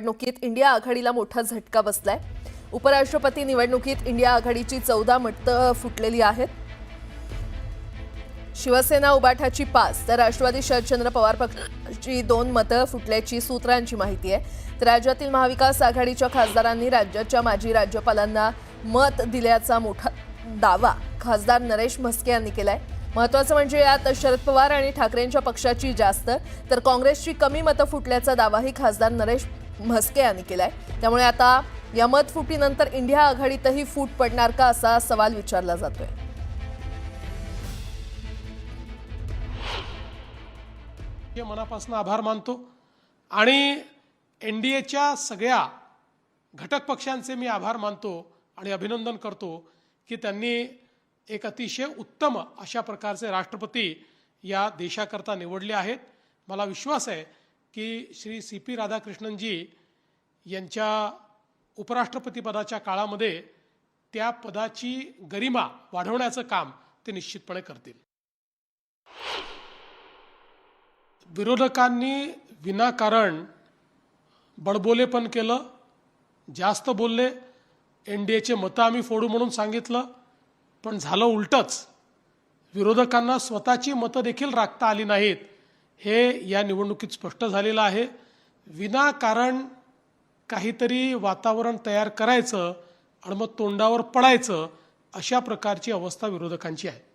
निवडणुकीत इंडिया आघाडीला मोठा झटका बसलाय। उपराष्ट्रपती निवडणुकीत इंडिया आघाडीची 14 मतं फुटलेली आहेत। शिवसेना उबाठाची 5 तर राष्ट्रवादी शरदचंद्र पवार पक्षाची 2 मतं फुटल्याची सूत्रांची माहिती आहे। तर राज्यातील महाविकास आघाडीच्या खासदारांनी राज्याच्या माजी राज्यपालांना मत दिल्याचा मोठा दावा खासदार नरेश म्हस्के यांनी केलाय। महत्त्वाचं म्हणजे यात शरद पवार आणि ठाकरेंच्या पक्षाची जास्त तर काँग्रेसची कमी मतं फुटल्याचा दावाही खासदार नरेश म्हस्के यांनी केलाय। त्यामुळे आता या मतफुटीनंतर इंडिया आघाडीतही फूट पडणार का असा सवाल विचारला जातोय। मनापासून आभार मानतो आणि एनडीएच्या सगळ्या घटक पक्षांचे मी आभार मानतो आणि अभिनंदन करतो की त्यांनी एक अतिशय उत्तम अशा प्रकारचे राष्ट्रपती या देशाकरता निवडले आहेत। मला विश्वास आहे की श्री सी.पी. राधाकृष्णनजी यांच्या उपराष्ट्रपती पदाच्या काळामध्ये त्या पदाची गरिमा वाढवण्याचं काम ते निश्चितपणे करतील। विरोधकांनी विनाकारण बडबोलेपण केलं, जास्त बोलले, एनडीएचे मतं आम्ही फोडू म्हणून सांगितलं, पण झालं उलटच। विरोधकांना स्वतःची मतं देखील राखता आली नाहीत हे या निवडणुकीत स्पष्ट झालेलं आहे। विनाकारण काहीतरी वातावरण तयार करायचं आणि मग तोंडावर पडायचं अशा प्रकारची अवस्था विरोधकांची आहे।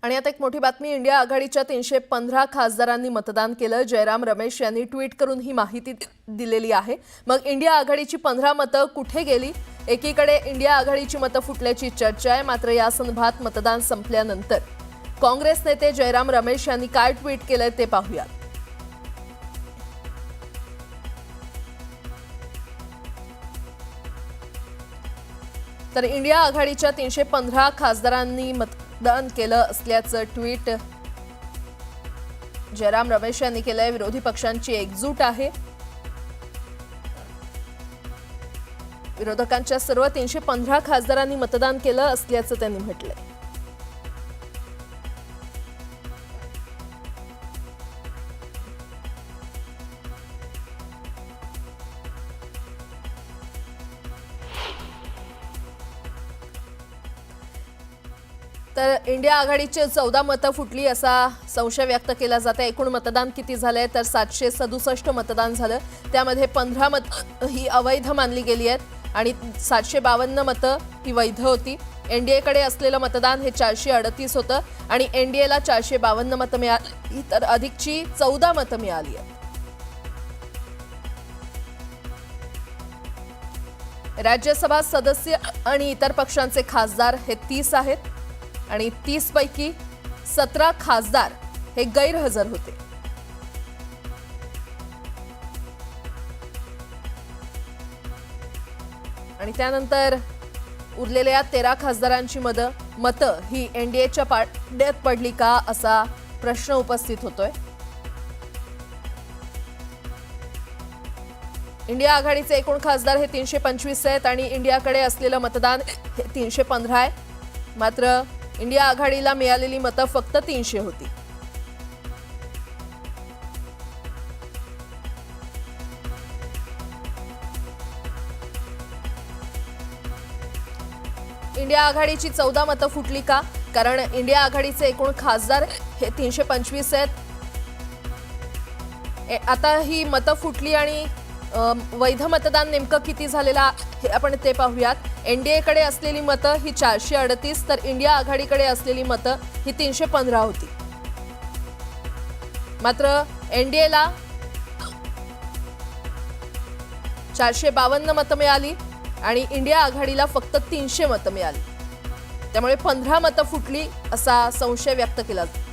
आणि आता एक मोठी बातमी, इंडिया आघाडीच्या 315 खासदारांनी मतदान केलं। जयराम रमेश यांनी ट्विट करून ही माहिती दिलेली आहे। मग इंडिया आघाडीची 15 मतं कुठे गेली? एकीकडे इंडिया आघाडीची मतं फुटल्याची चर्चा आहे, मात्र या संदर्भात मतदान संपल्यानंतर काँग्रेस नेते जयराम रमेश यांनी काय ट्विट केलंय ते पाहूया। तर इंडिया आघाडीच्या 315 खासदारांनी मतदान केलं असल्याचं ट्विट जयराम रमेश यांनी केलंय। विरोधी पक्षांची एकजूट आहे। विरोधकांच्या सर्व 315 खासदारांनी मतदान केलं असल्याचं त्यांनी म्हटलंय। तर इंडिया आघाडीचे 14 मतं फुटली असा संशय व्यक्त केला जात आहे। एकूण मतदान किती झालंय तर 767 मतदान झालं, त्यामध्ये 15 मतं ही अवैध मानली गेली आहेत आणि 752 मतं ही वैध होती। एनडीएकडे असलेलं मतदान हे 438 होतं आणि एनडीएला 452 मतं मिळाली तर अधिकची 14 मतं मिळाली आहेत। राज्यसभा सदस्य आणि इतर पक्षांचे खासदार हे 30 आहेत आणि 30 पैकी 17 खासदार हे गैरहजर होते। आणि त्यानंतर उरलेल्या 13 खासदारांची मतं ही एनडीएच्या पारड्यात पडली का असा प्रश्न उपस्थित होतोय। इंडिया आघाडीचे एकूण खासदार हे 325 आहेत आणि इंडियाकडे असलेलं मतदान हे 315 आहे, मात्र इंडिया आघाडीला मिळालेली मतं फक्त 300 होती। इंडिया आघाडीची 14 मतं फुटली का? कारण इंडिया आघाडीचे एकूण खासदार हे 325 आहेत। आता ही मतं फुटली आणि वैध मतदान नेमकं किती झालेलं आहे आपण ते पाहूयात। एनडीएकडे असलेली मतं ही 438 तर इंडिया आघाडीकडे असलेली मतं ही 315 होती, मात्र एनडीएला 452 मतं मिळाली आणि इंडिया आघाडीला फक्त 300 मतं मिळाली। त्यामुळे 15 मतं फुटली असा संशय व्यक्त केला जातो।